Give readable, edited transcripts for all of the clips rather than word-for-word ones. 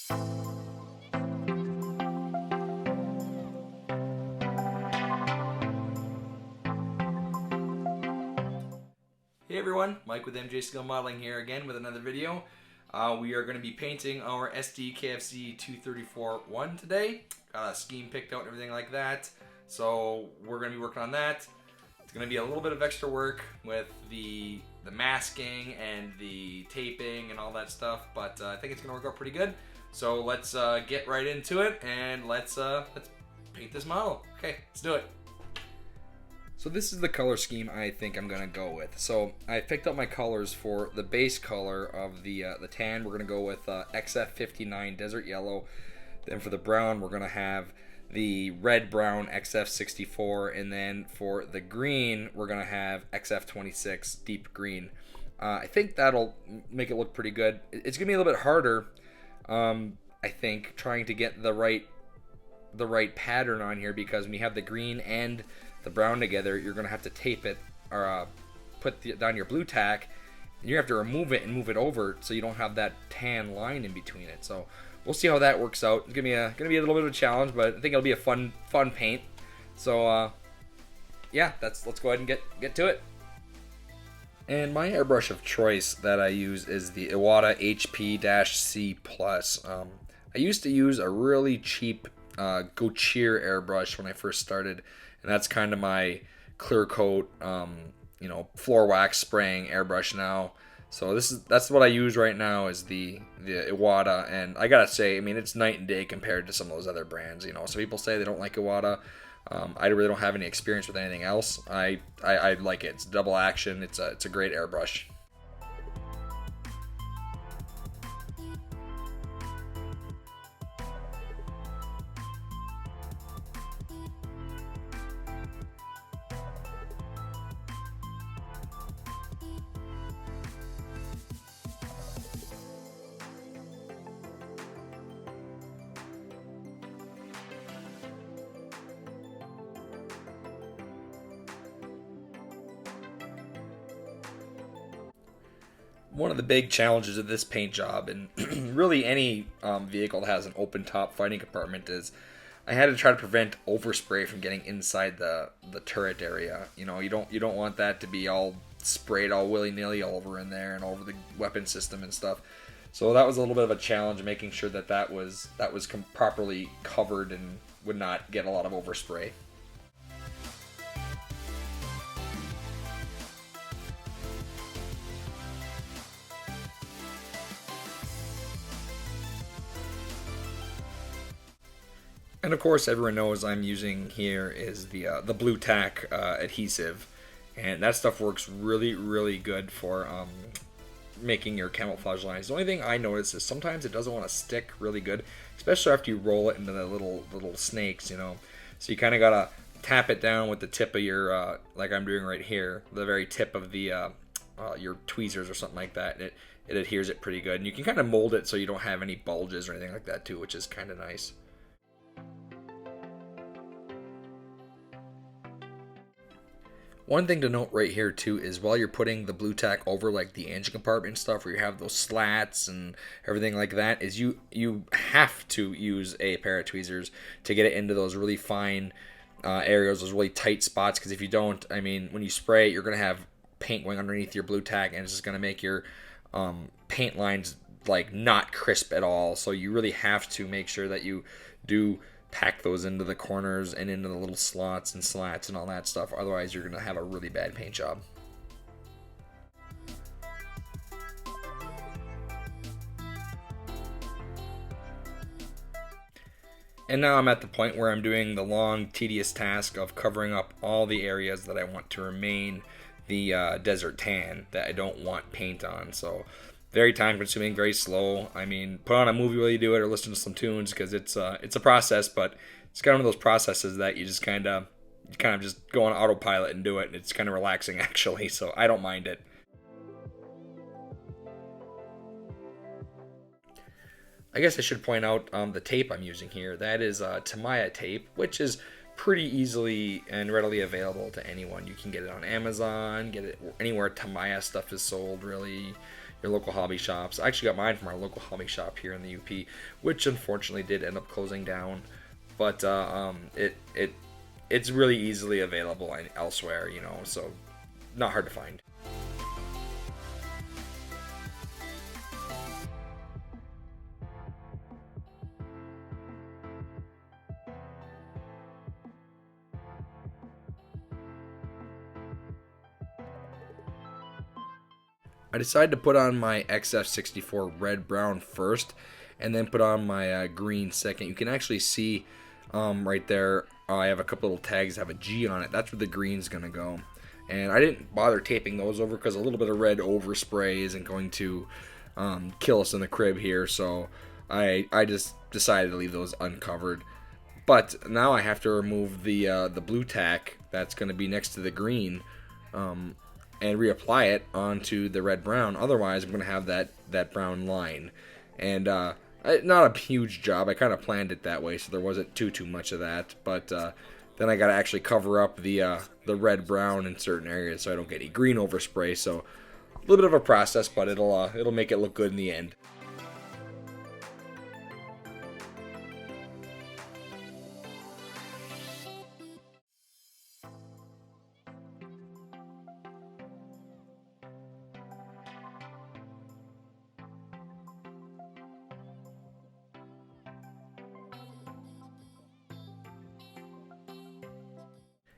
Hey everyone, Mike with MJ Skill Modeling here again with another video. We are going to be painting our SD KFC 234-1 today. Got a scheme picked out and everything like that. So we're going to be working on that. It's going to be a little bit of extra work with the masking and the taping and all that stuff, but I think it's going to work out pretty good. So let's get right into it and let's paint this model. Okay, let's do it. So this is the color scheme I think I'm gonna go with. So I picked up my colors for the base color of the tan. We're gonna go with XF59 Desert Yellow. Then for the brown, we're gonna have the red brown XF64, and then for the green, we're gonna have XF26 Deep Green. I think that'll make it look pretty good. It's gonna be a little bit harder, I think, trying to get the right pattern on here, because when you have the green and the brown together, you're gonna have to tape it or put down your blue tack, and you have to remove it and move it over so you don't have that tan line in between it. So we'll see how that works out. It's gonna be a little bit of a challenge, but I think it'll be a fun paint. So yeah, let's go ahead and get to it. And my airbrush of choice that I use is the Iwata HP-C+. I used to use a really cheap Gautier airbrush when I first started, and that's kind of my clear coat, floor wax spraying airbrush now. So that's what I use right now, is the Iwata, and I gotta say, I mean, it's night and day compared to some of those other brands. Some people say they don't like Iwata. I really don't have any experience with anything else. I like it. It's double action. It's a great airbrush. One of the big challenges of this paint job, and really any vehicle that has an open top fighting compartment, is I had to try to prevent overspray from getting inside the turret area. You don't want that to be all sprayed all willy-nilly all over in there and over the weapon system and stuff. So that was a little bit of a challenge, making sure that was properly covered and would not get a lot of overspray. And of course, everyone knows I'm using here is the blue tack adhesive, and that stuff works really, really good for making your camouflage lines. The only thing I notice is sometimes it doesn't want to stick really good, especially after you roll it into the little snakes, So you kind of gotta tap it down with the tip of your, like I'm doing right here, the very tip of the your tweezers or something like that. It adheres it pretty good, and you can kind of mold it so you don't have any bulges or anything like that too, which is kind of nice. One thing to note right here too is while you're putting the blue tack over like the engine compartment and stuff, where you have those slats and everything like that, is you have to use a pair of tweezers to get it into those really fine areas, those really tight spots, because if you don't, I mean, when you spray it, you're going to have paint going underneath your blue tack, and it's just going to make your paint lines like not crisp at all. So you really have to make sure that you do pack those into the corners and into the little slots and slats and all that stuff. Otherwise, you're going to have a really bad paint job. And now I'm at the point where I'm doing the long, tedious task of covering up all the areas that I want to remain the desert tan that I don't want paint on. So very time consuming, very slow. I mean, put on a movie while you do it, or listen to some tunes, because it's a process, but it's kind of one of those processes that you just kind of just go on autopilot and do it, and it's kind of relaxing actually, so I don't mind it. I guess I should point out the tape I'm using here. That is Tamiya tape, which is pretty easily and readily available to anyone. You can get it on Amazon, get it anywhere Tamiya stuff is sold, really. your local hobby shops. I actually got mine from our local hobby shop here in the UP, which unfortunately did end up closing down. But it's really easily available elsewhere, you know, so not hard to find. I decided to put on my XF64 red brown first, and then put on my green second. You can actually see right there, I have a couple little tags that have a G on it. That's where the green's going to go. And I didn't bother taping those over because a little bit of red overspray isn't going to kill us in the crib here. So I just decided to leave those uncovered. But now I have to remove the blue tack that's going to be next to the green, and reapply it onto the red brown. Otherwise, I'm going to have that brown line. And not a huge job. I kind of planned it that way, so there wasn't too much of that. But then I got to actually cover up the red brown in certain areas so I don't get any green overspray. So a little bit of a process, but it'll make it look good in the end.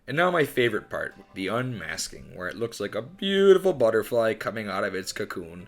And now my favorite part, the unmasking, where it looks like a beautiful butterfly coming out of its cocoon.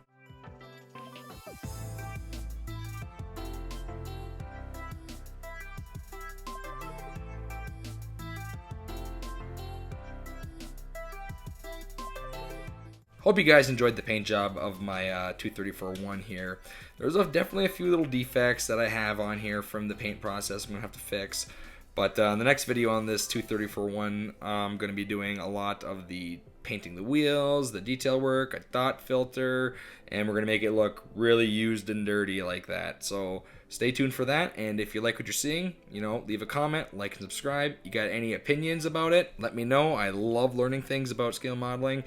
Hope you guys enjoyed the paint job of my 234-1 here. There's definitely a few little defects that I have on here from the paint process I'm going to have to fix. But in the next video on this 234-1, I'm going to be doing a lot of the painting the wheels, the detail work, a dot filter, and we're going to make it look really used and dirty like that. So stay tuned for that, and if you like what you're seeing, you know, leave a comment, like, and subscribe. You got any opinions about it, let me know. I love learning things about scale modeling,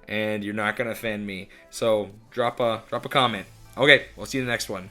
and you're not going to offend me. So drop a comment. Okay, we'll see you in the next one.